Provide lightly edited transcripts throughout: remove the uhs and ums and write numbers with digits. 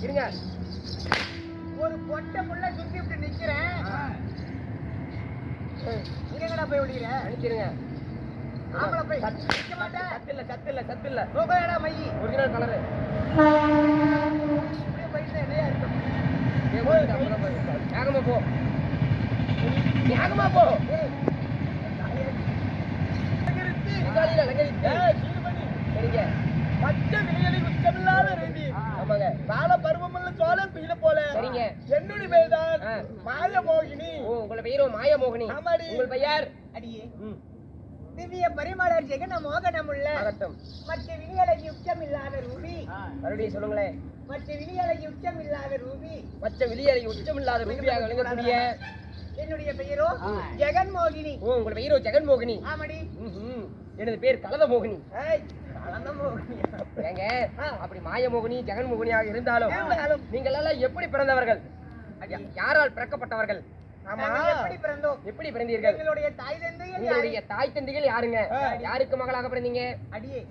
இருங்க. ஒரு பொட்டை புள்ள சுத்தி விட்டு நிக்கிறேன். இங்க எங்கடா போய் விடுற? அனுப்பிடுங்க. ஆம்பளை போய் நிக்க மாட்டேன். சத்து இல்ல. ரோபேடா மையி. Original colour. இப்படியே போயிட்டு என்னையா இருக்கும்? வேகமா போ. சரிங்க. பச்சை விளையாடி குச்சமில்லாத ரேதி. ஆமாங்க. கால பருவமல்ல சோழன் குயில போல. சரிங்க. என்னுடைய பேர்தான் மாயமோகினி. ஓ, உங்கள பெயரோ மாயமோகினி. ஆமாடி. உங்கள் பெயர்? அடியே. திவ்ய பரிமளர் ஜெகன மோகனமுள்ள ஆகட்டும். மற்ற வினியலகி உச்சமில்லாத ரூபி. மறுபடியும் சொல்லுங்களேன். மற்ற வினியலகி உச்சமில்லாத ரூபி. மற்ற விளியலை உச்சமில்லாத ரூபியாக விளங்கக்கூடிய என்னுடைய பெயரோ ஜெகன்மோகினி. ஓ, உங்கள பெயரோ ஜெகன்மோகினி. ஆமாடி. எனது பேர் கலதமோகினி. ஏய், கலந்தமோகினி. ஏங்க, அப்படி மாயமோகினி ஜெகன்மோகினியாக இருந்தாலும் நீங்கள் எல்லாம் எப்படி பிறந்தவர்கள்? யாரால் பிறக்கப்பட்டவர்கள்? எப்படி பிறந்தோம்? எப்படி பிறந்தீர்கள்? எங்களுடைய தாய் தந்தைகள். உங்களுடைய தாய் தந்தைகள் யாருங்க? யாருக்கு மகளாக பிறந்தீங்க? அடியே,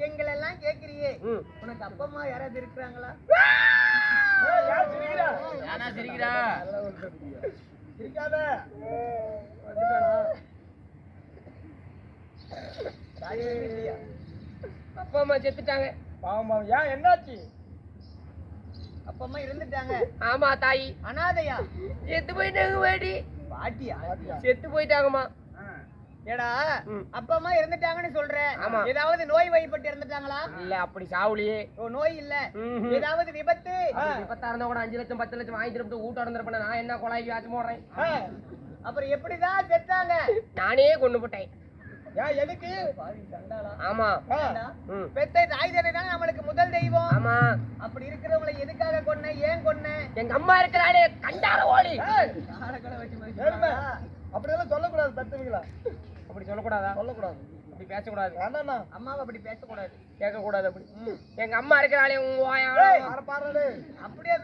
எங்களெல்லாம் கேக்குறியே, உனக்கு அப்பா அம்மா யாராவது இருக்கிறாங்களா? யாரா சிரிக்கிறா? சிரிக்காத. அப்பா அம்மா செத்துட்டாங்க. பாவமா? ஏன், என்னாச்சு? அப்பா அம்மா இருந்துட்டாங்க. ஆமா தாயி. அனாதையா? செத்து போயிட்டாங்க. வாடி பாட்டியா? செத்து போயிட்டாங்கம்மா. ஏடா, அப்பா அம்மா இருந்துட்டாங்கன்னு சொல்ற. ஆமா. ஏதாவது நோய் வாய்ப்பட்டு இறந்துட்டாங்களா? இல்ல, அப்படி சாவுலியே. ஓ, நோய் இல்ல. ஏதாவது விபத்து? விபத்தா இருந்தா கூட 5 லட்சம் 10 லட்சம் வாங்கி திரும்ப ஊட்ட இருந்திருப்பேன். நான் என்ன கொலாய்க்கு ஆச்சு போடுறேன். அப்புறம் எப்படிதான் செத்தாங்க? நானே கொண்டு போட்டேன். ஏன், எதுக்கு? ஆமா. பெத்த தாய் தந்தை தான் நம்மளுக்கு முதல் தெய்வம். ஆமா. அப்படி இருக்கிறவங்களை எதுக்காக கொன்ன? ஏன் கொன்ன? எங்க அம்மா இருக்கிறாளே கண்டார ஓடி. அப்படியெல்லாம் சொல்லக்கூடாது. பெத்தவங்களா அப்படி சொல்லக்கூடாதா? சொல்லக்கூடாது. அப்படி பேசக்கூடாது. அம்மாவை அப்படி பேசக்கூடாது, கேட்கக்கூடாது. அப்படி எங்க அம்மா இருக்கிறாளே உங்க அப்படியே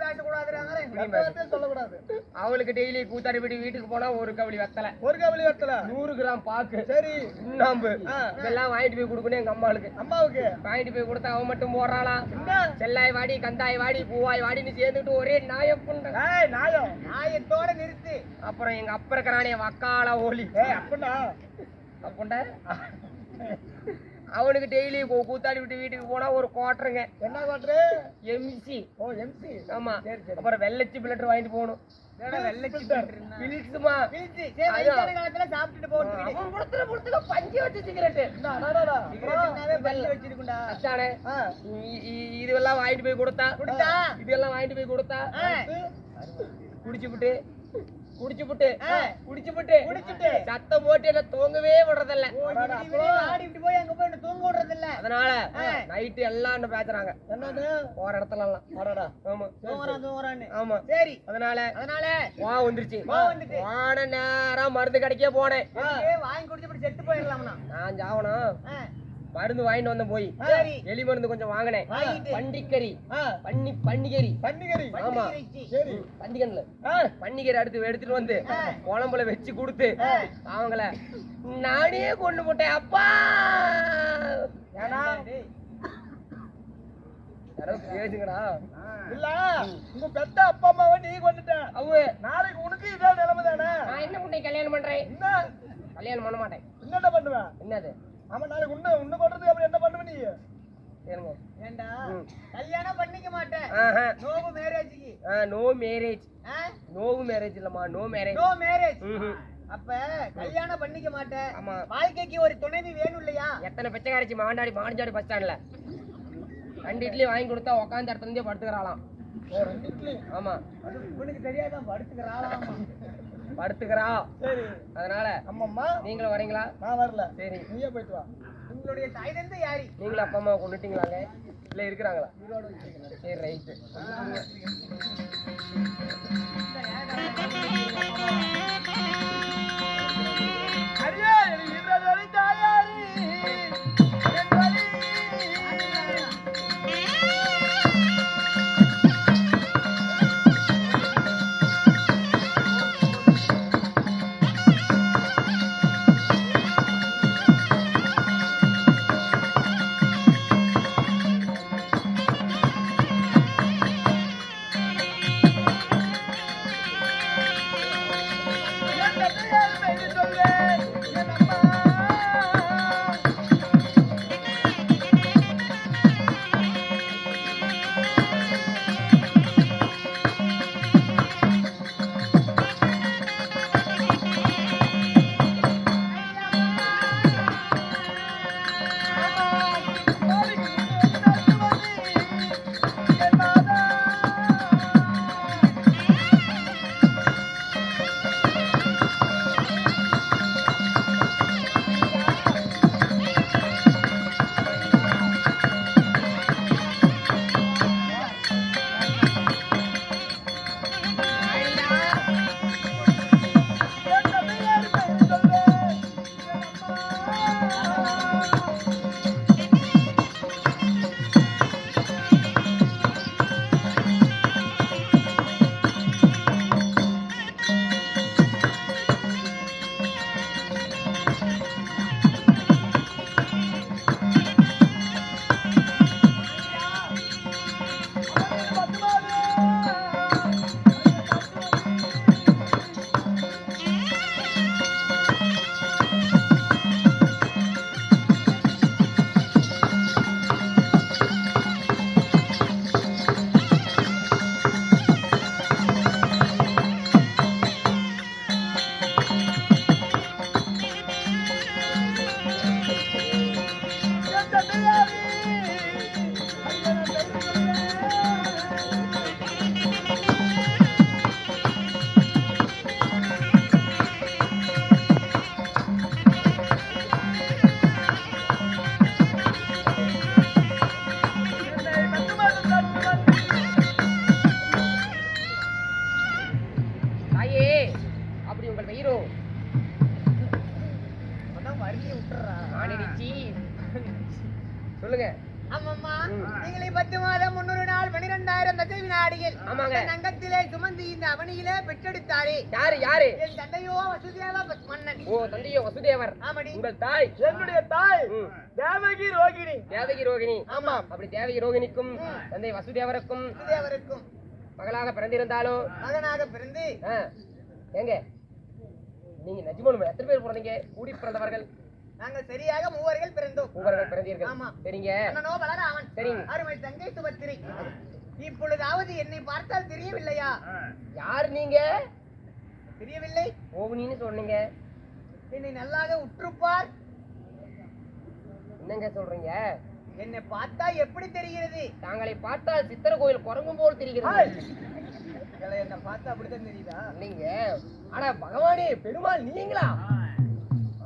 பேசக்கூடாது. சொல்லக்கூடாது. அவளுக்கு டெய்லி கூத்தாடி விட்டு வீட்டுக்கு போனா ஒரு கவலி வெத்தலை, 100 கிராம் பாக்கு, சரி, சுண்ணாம்பு இதெல்லாம் வாங்கிட்டு போய் கொடுக்கணும் எங்க அம்மாவுக்கு. வாங்கிட்டு போய் கொடுத்தா அவன் மட்டும் போடுறாளா? செல்லாய் வாடி, கந்தாய் வாடி, பூவாய் வாடின்னு சேர்ந்துட்டு ஒரே நாயப்புண்ட நாயத்தோட நிறுத்து. அப்புறம் எங்க அப்பா இருக்கிறானே வக்கால ஓலி அப்புண்ட அவனுக்கு டெய்லி கூத்தாடி விட்டு வீட்டுக்கு போனா ஒரு குவார்டருங்க. என்ன குவார்டரு? எம்சி. ஓ, எம்சி. ஆமா. அப்புறம் வெள்ளச்சி பிளட்டர் வாங்கிட்டு போகணும். இதெல்லாம் வாங்கிட்டு போய் கொடுத்தா குடிச்சுட்டு சத்தம் போட்டு என்ன தூங்கவே விடுறதில்ல. அதனால நைட்டு எல்லாம் பேசுறாங்க போற இடத்துல எல்லாம். ஆமா. சரி, அதனால வா வந்துருச்சு. வான நேரம் மருந்து கடைக்கே போனேன். வாங்கி குடிச்சு செத்து போயிடலாம்னா நான் சாவணும். மருந்து வாங்கிட்டு வந்த போய் எலி மருந்து கொஞ்சம் வாங்கினேன். பன்னிக்கறி. ஆமா, பன்னிக்கன்ல பன்னிக்கறி எடுத்துட்டு வந்து குழம்புல வச்சு கொடுத்து அவங்கள நானே கொண்டு போட்டேன். அப்பா பேசுங்கடா. இல்ல, உங்க பெத்த அப்பா அம்மாவை நீ கொண்டுட்ட. அவங்க நாளைக்கு உனக்கு இதே நிலைமை தானே. நான் என்ன பண்ணி கல்யாணம் பண்றேன்? கல்யாணம் பண்ண மாட்டேன். என்ன பண்ணுவேன்? என்னது? ஆமா, நாளைக்கு உன்ன கொண்டதுக்கு அப்புறம் என்ன பண்ணுவ நீ? கேளுங்க. ஏண்டா கல்யாணம் பண்ணிக்க மாட்டேன்? நோ மேரேஜ்க்கு. நோ மேரேஜ் இல்லம்மா, நோ மேரேஜ். அப்ப கல்யாணம் பண்ணிக்க மாட்டேன். ஆமா. வாழ்க்கைக்கு ஒரு துணைவி வேணும் இல்லையா? எத்தனை பிச்சைக்காரச்சி மாண்டாடி பஸ் ஸ்டாண்ட்ல 2 இட்லி வாங்கி கொடுத்தா உட்காந்து இடத்துல இருந்தே படுத்துக்கிறாளாம். 2 இட்லி? ஆமா. உனக்கு தெரியாதான் படுத்துக்கிறாளாமா? படுத்துக்கிறா. சரி, அதனால அம்மா நீங்களும் வரீங்களா? நான் வரல. சரி, நீயே போயிட்டு வா. உங்களுடைய தாய் தந்தை யாரு? நீங்களும் அப்பா அம்மா கொண்டுட்டீங்களாங்க? இல்ல இருக்கிறாங்களா? சரி, ரைட்டு. தாயே அப்படி உங்கள் வயிறோ அதான் வருகை விட்டுறா ஆனிடுச்சி. சொல்லுங்க. ஆமாம்மா, நீங்களே 10 மாதம் 300 நாள் 12,000 தசை வினாடிகள் ஆமாங்க. என் அங்கத்திலே சுமந்து இந்த அவனியிலே பெற்றெடுத்தாரே. யாரு யாரு? என் தந்தையோ வசுதேவ மன்னன். ஓ தந்தையோ வசுதேவர். ஆமாடி. உங்கள் தாய் என்னுடைய தாய் தேவகி ரோகிணி. தேவகி ரோகிணி. ஆமாம். அப்படி தேவகி ரோகிணிக்கும் தந்தை வசுதேவருக்கும் வசுதேவருக்கும் மகளாக பிறந்திருந்தாலோ மகனாக பிறந்து ஏங்க நீங்க நிஜமாலுமே எத்தனை பேர் பிறந்தீங்க? கூடி பிறந்தவர்கள் நாங்கள் சரியாக 3 பேர்கள் பிறந்தோம். மூவர்கள் பிறந்தீர்கள். ஆமா. சரிங்க. அண்ணனோ பலராமன். சரிங்க. அருமை தங்கை சுபத்திரை. இப்பொழுதாவது என்னை பார்த்தால் தெரியவில்லையா? யார் நீங்க? தெரியவில்லை. ஓவனின்னு சொன்னீங்க. என்னை நல்லாக உற்றுப்பார். என்னங்க சொல்றீங்க? என்னை பார்த்தா எப்படி தெரிகிறது? தாங்களை பார்த்தால் சித்திர கோயில் குரங்கும் போல் தெரிகிறது. என்ன பார்த்தா அப்படித்தான் தெரியுதா? இல்லைங்க. ஆனா பகவானே பெருமாள் நீங்களா?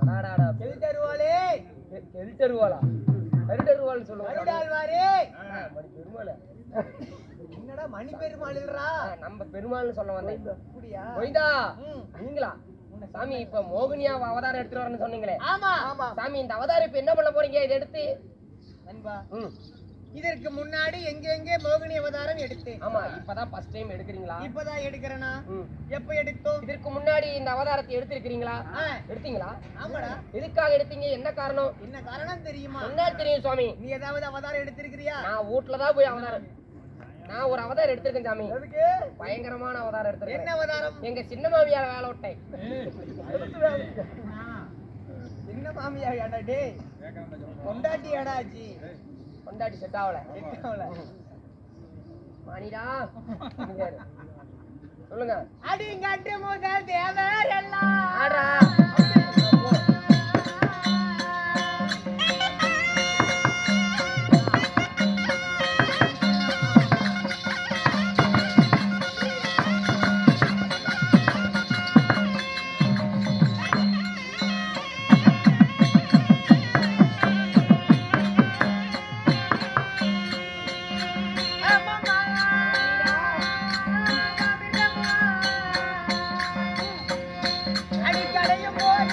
அடாடாடா கெழுத்தருவாளே. கெழுத்தருவாளா? கருடருவாள் சொல்லுவாங்க. கருடாழ்வாரே. பெருமாள் என்னடா மணி பெருமாள் இல்லடா. நம்ம பெருமாள்னு சொல்ல வந்தேன். அப்படியா? கோவிந்தா நீங்களா? சாமி இப்ப மோகினியா அவதாரம் எடுத்துட்டு வரேன்னு சொன்னீங்களே. ஆமா ஆமா. சாமி இந்த அவதாரம் இப்ப என்ன பண்ண போறீங்க? இதை எடுத்து அன்பா இதற்கு முன்னாடி எங்கெங்கே மோகினி அவதாரம் எடுத்தேன். ஆமா இப்பதான் ஃபர்ஸ்ட் டைம் எடுக்கிறீங்களா? இப்பதான் எடுக்கிறேனா? எப்ப எடுத்தோம்? இதற்கு முன்னாடி இந்த அவதாரத்தை எடுத்திருக்கீங்களா? எடுத்தீங்களா? ஆமாடா. எதுக்காக எடுத்தீங்க? என்ன காரணம்? என்ன காரணம் தெரியுமா? என்ன தெரியும் சுவாமி? நீ ஏதாவது அவதாரம் எடுத்திருக்கிறியா? நான் வீட்டுலதான் போய் அவதாரம் நான் ஒரு அவதாரம் எடுத்திருக்கேன் சாமி. எதுக்கு? பயங்கரமான அவதாரம் எடுத்திருக்கேன். என்ன அவதாரம்? எங்க சின்ன மாமியார வேலை விட்டேன். சின்ன மாமியாடா டேய். கொண்டாட்டியாடா ஆச்சி. கொண்டாடி செட் ஆகல. மானிடா சொல்லுங்க. அடிங்கட்டு முதல் தேவர் எல்லாம் ஆடா அடிக்கடையும் போய்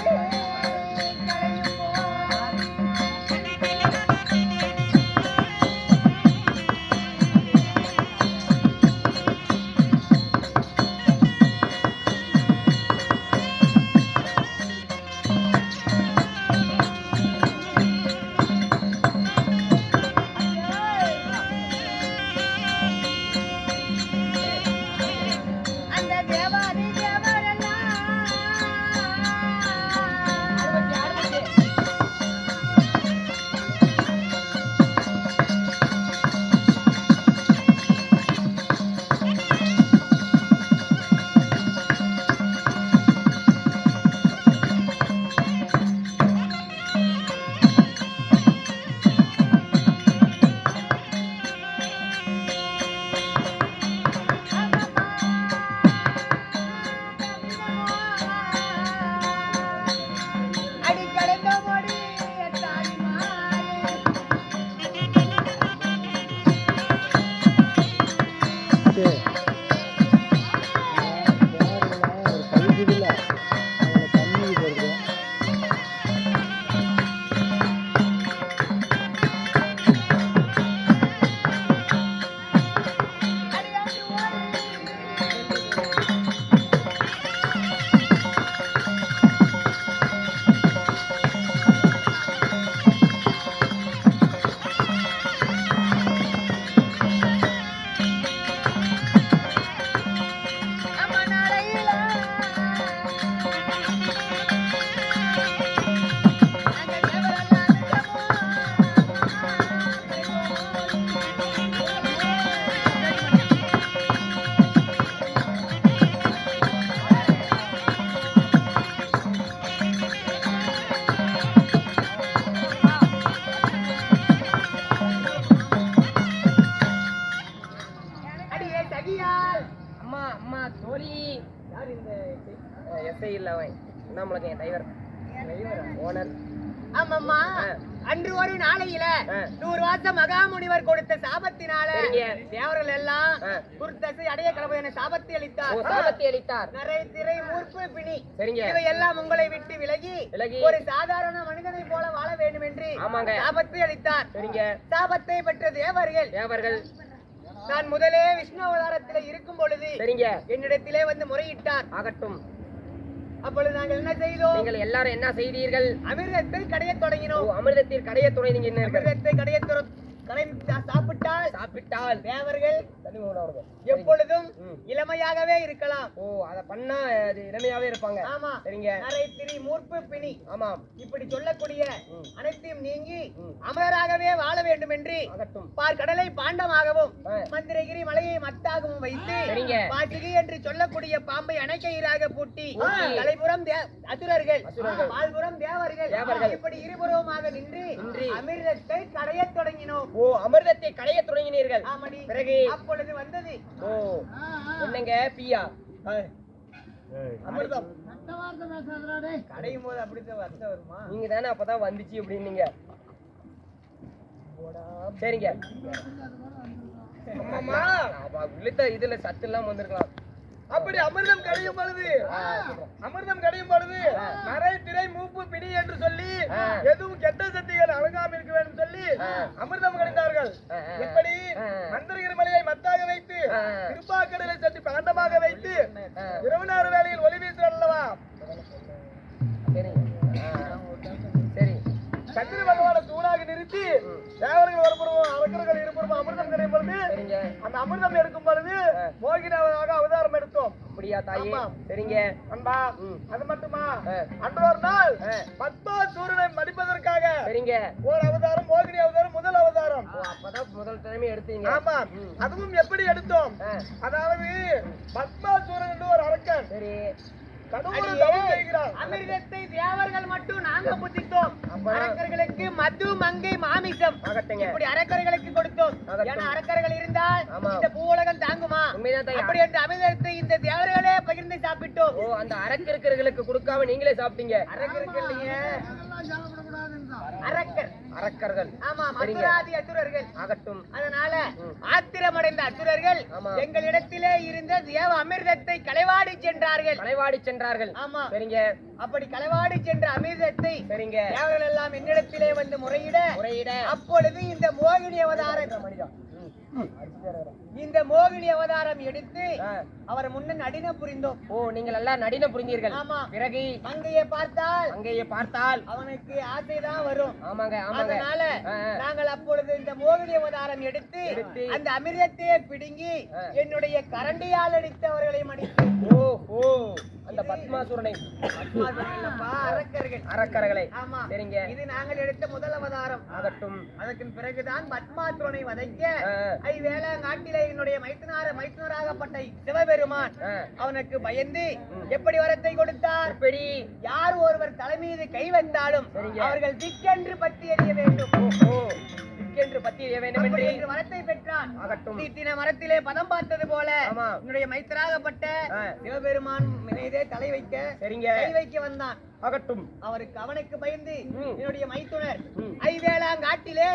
எஸ்ஐ இல்ல அவன் நம்மளுக்கு என் டிரைவர் ஓனர். ஆமாம்மா அன்று ஒரு நாளையில 100 வருஷம் மகாமுனிவர் கொடுத்த சாபத்தினால தேவர்கள் எல்லாம் குருத்தசை அடைய கலவை என சாபத்தை அளித்தார். சாபத்தை அளித்தார். நிறைய திரை மூர்ப்பு பிணி சரிங்க இவை எல்லாம் உங்களை விட்டு விலகி ஒரு சாதாரண மனிதனை போல வாழ வேண்டும் என்று சாபத்தை அளித்தார். சரிங்க சாபத்தை பெற்ற தேவர்கள் நான் முதலே விஷ்ணு அவதாரத்திலே இருக்கும் பொழுது சரிங்க என்னிடத்திலே வந்து முறையிட்டார். ஆகட்டும். அப்பொழுது நாங்கள் என்ன செய்தோம்? நீங்கள் எல்லாரும் என்ன செய்தீர்கள்? அமிர்தத்தை கடைய தொடங்கினோம். அமிர்தத்தில் கடைய தொடங்கினீங்க. என்ன அமிர்தத்தை கடைய சாப்பிட்டால் தேவர்கள் எப்பொழுதும் இளமையாகவே இருக்கலாம். அத பண்ணா இளமையாவே இருப்பாங்க. ஆமா சரிங்க. நரை திரி மூர்ப்பு பிணி ஆமா இப்படி சொல்லக்கூடிய அனைத்தையும் நீங்கி அமரராகவே வாழ வேண்டும் என்று கடலை பாண்டமாகவும் மந்திரகிரி மலையை மத்தாகவும் வைத்து பாசிகி என்று சொல்லக்கூடிய பாம்பை அணைக்கயிறாக பூட்டி தலைபுறம் அசுரர்கள் பால்புறம் தேவர்கள் இப்படி இருபுறமாக நின்று அமிர்தத்தை கடைய தொடங்கினோம். அமிர்தத்தை கடைய தொடங்கினீர்கள். பிறகு அப்பொழுது வந்தது என்னங்க பியா அமிர்தம் கடையும் போது அப்படித்தான் வருஷம் வருமா? நீங்க தானே அப்பதான் வந்துச்சு அப்படின்னீங்க. சரிங்க இதுல சத்து எல்லாம் வந்திருக்கலாம். அப்படி அமிர்தம் கடையும் பொழுது நரை திரை மூப்பு பிடி என்று சொல்லி எதுவும் கெட்ட சக்திகள் அழகாம இருக்க வேண்டும் சொல்லி அமிர்தம் கடைந்தார்கள். எப்படி மந்திரகிரி மலையை மத்தாக வைத்து திருப்பாக்கடலை சற்று பாண்டமாக வைத்து இரவு நேர வேளையில் ஒளி வீசுறார் அல்லவா? சரி சந்திர பகவானை தூணாக நிறுத்தி தேவர்கள் ஒருபுறமும் அரக்கர்கள் இருபுறமும் அமிர்தம் கிடையும் பொழுது அந்த அமிர்தம் எடுக்கும் பொழுது மோகினாக அவதாரம் எடுத்தோம். அப்படியா தாயே? சரிங்க அன்பா. அது மட்டுமா அன்று ஒரு நாள் பத்மாசூரனை மடிப்பதற்காக சரிங்க ஒரு அவதாரம் மோகினி அவதாரம் முதல் அவதாரம். அப்பதான் முதல் தலைமை எடுத்தீங்க. ஆமா. அதுவும் எப்படி எடுத்தோம்? அதாவது பத்மாசூரன் என்று ஒரு அரக்கன் சரி அமிர்தத்தை தேவர்கள் மட்டும் நாங்க புத்தித்தோம். அரக்கர்களுக்கு மது மங்கை மாமிசம் இப்படி அரக்கர்களுக்கு கொடுத்தோம். ஏன்னா அரக்கர்கள் இருந்தால் இந்த பூவுலகம் தாங்குமா? அப்படி என்று அமிர்தத்தை இந்த தேவர்களே பகிர்ந்து சாப்பிட்டோம். அந்த அரக்கர்களுக்கு கொடுக்காம நீங்களே சாப்பிட்டீங்க. அரக்கர்கள் இல்லையே அரக்கர்கள். ஆமா மதுராதி அசுரர்கள். ஆகட்டும். அதனால ஆத்திரமடைந்த அசுரர்கள் எங்களிடத்திலே இருந்த தேவ அமிர்தத்தை களவாடி சென்றார்கள். ஆமா சரிங்க. அப்படி களவாடி சென்ற அமிர்தத்தை சரிங்க தேவர்கள் எல்லாம் என்னிடத்திலே வந்து முறையிட அப்பொழுது இந்த மோகினி அவதாரம் எடுத்து அவர் முன்ன நடின புரிந்தோம். நீங்கள் எல்லாம் நடின புரிந்தீர்கள். ஆமா. பிறகு அங்கேயே பார்த்தால் அவனுக்கு ஆசைதான் வரும். ஆமாங்க. அதனால நாங்கள் அப்பொழுது இந்த மோகினி அவதாரம் எடுத்து அந்த அமிர்தத்தையே பிடுங்கி என்னுடைய கரண்டியால் அடித்து அவர்களை மடித்து அந்த பத்மாசுரனை அரக்கர்களை. ஆமா சரிங்க. இது நாங்கள் எடுத்த முதல் அவதாரம். ஆகட்டும். அதற்கு பிறகுதான் பத்மாசுரனை வதைக்க ஐவேளங்காட்டிலே என்னுடைய மைத்துனராகப்பட்ட சிவபெருமான் அவனுக்கு பயந்து எப்படி வரத்தை கொடுத்தார்? எப்படி? யார் ஒருவர் தலைமீது கை வந்தாலும் அவர்கள் திக்கென்று பற்றி எறிய வேண்டும் என்று வரத்தை பெற்றான். தீட்டின மரத்திலே பதம் பார்த்தது போல என்னுடைய மைத்தராகப்பட்ட சிவபெருமான் மீதே தலை வைக்க கை வைக்க வந்தான். ஆகட்டும். அவனுக்கு பயந்து என்னுடைய மைத்துனர் ஐவேளாங்காட்டிலே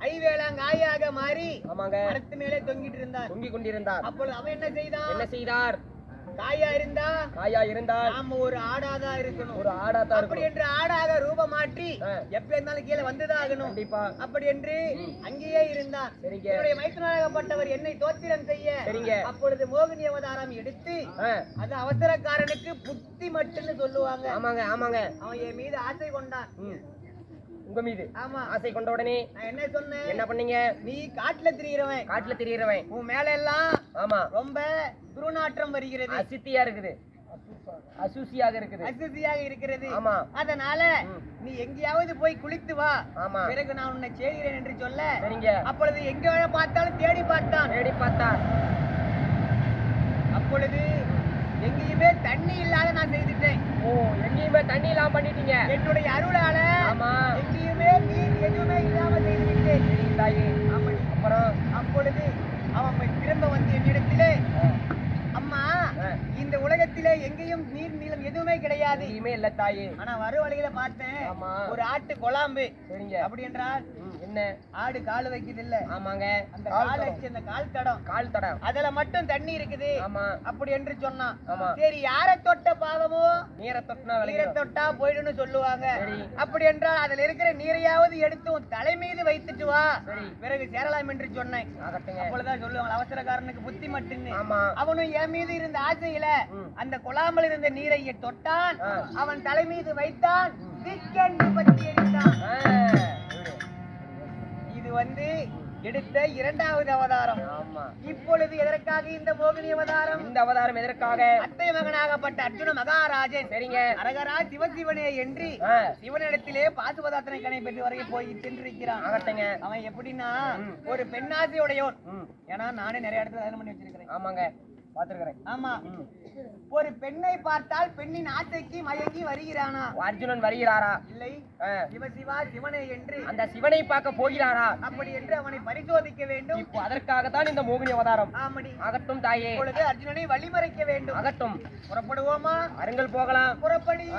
ஐவேளாங்காயாக மாறி மரத்து மேலே தொங்கிட்டு இருந்தார். அப்பொழுது அவன் என்ன செய்தார்? காயா இருந்தா நாம ஒரு ஆடாதான் இருக்கணும். அப்படி என்று ஆடாக ரூபம் மாற்றி எப்ப இருந்தாலும் கீழே வந்துதான் ஆகணும். அப்படி என்று அங்கேயே இருந்தான். என்னுடைய மைத்துனராகப்பட்டவர் என்னை தோத்திரம் செய்ய அப்பொழுது மோகினி அவதாரம் எடுத்து அது அவசரக்காரனுக்கு புத்தி மட்டும்னு சொல்லுவாங்க. ஆமாங்க. அவன் என் மீது ஆசை கொண்டான். உங்க மீது? ஆமா. ஆசை கொண்ட உடனே நான் என்ன சொன்னேன்? என்ன பண்ணீங்க? நீ காட்டுல திரியறவன் உன் மேல எல்லாம் ஆமா ரொம்ப துர்நாற்றம் வருகிறது. அசுத்தியா இருக்குது. அசுசியாக இருக்கிறது. ஆமா. அதனால நீ எங்கேயாவது போய் குளித்து வா. ஆமா. பிறகு நான் உன்னை சேருகிறேன் என்று சொல்ல சரிங்க. அப்பொழுது எங்க பார்த்தாலும் தேடி பார்த்தான். அப்பொழுது எங்கேயுமே தண்ணி இல்லாத நான் செய்துட்டேன். எங்கேயுமே தண்ணி இல்லாம பண்ணிட்டீங்க. என்னுடைய அருளால எங்கேயுமே நீர் எதுவுமே இல்லாம செய்துவிட்டேன். அப்புறம் அப்பொழுது அவன் திரும்ப வந்து என்னிடத்திலே அம்மா இந்த உலகத்திலே எங்கேயும் நீர் நீளம் எதுவுமே கிடையாது. எதுவுமே இல்ல தாயே. ஆனா வர வழியில பார்த்தேன் ஆமா. ஒரு ஆட்டு குழாம்பு. சரிங்க. அப்படி என்றால் என்ன? ஆடு கால் வைக்குது இல்ல? ஆமாங்க. அந்த கால் வச்சு அந்த கால் தடம் அதுல மட்டும் தண்ணி இருக்குது. ஆமா. அப்படி என்று சொன்னான். ஆமா. சரி, யார தொட்ட பாவமோ நீரை தொட்டா நீரை தொட்டா போயிடுன்னு சொல்லுவாங்க. அப்படி என்றால் அதுல இருக்கிற நீரையாவது எடுத்து உன் தலை மீது வைத்துட்டு வா, பிறகு சேரலாம் என்று சொன்னேன். அப்பொழுதுதான் சொல்லுவாங்க அவசரக்காரனுக்கு புத்தி மட்டுன்னு. அவனும் என் மீது இருந்த ஆசையில அந்த குழாமல் இருந்த நீரை தொட்டான், அவன் தலை மீது வைத்தான், திக்கென்று பற்றி எரிந்தான். இது வந்து எடுத்த இரண்டாவது அவதாரம். இப்பொழுது எதற்காக இந்த மோகினி அவதாரம்? இந்த அவதாரம் எதற்காக? அத்தை மகனாகப்பட்ட அர்ஜுன மகாராஜன் சரிங்க அரகரா சிவசிவனே என்று சிவனிடத்திலே பாசுபதார்த்தனை கணை பெற்று வரைக்கும் போய் சென்றிருக்கிறான். அவன் எப்படின்னா ஒரு பெண்ணாசையுடையோன். ஏன்னா நானே நிறைய இடத்துல கல்யாணம் பண்ணி வச்சிருக்கிறேன். ஆமாங்க, பாத்துருக்கிறேன். ஆமா, ஒரு பெண்ணை பார்த்தால் பெண்ணின் ஆசைக்கு மயங்கி வருகிறானா? அர்ஜுனன் வருகிறாரா? இல்லை, சிவசிவா சிவனே என்று அந்த சிவனை பார்க்க போகிறாரா? அப்படி என்று அவனை பரிசோதிக்க வேண்டும். இப்போ அதற்காகத்தான் இந்த மோகினி அவதாரம். ஆமடி. ஆகட்டும் தாயே. இப்பொழுது அர்ஜுனனை வழிமறைக்க வேண்டும். ஆகட்டும், புறப்படுவோமா? அருங்கள் போகலாம். புறப்படி.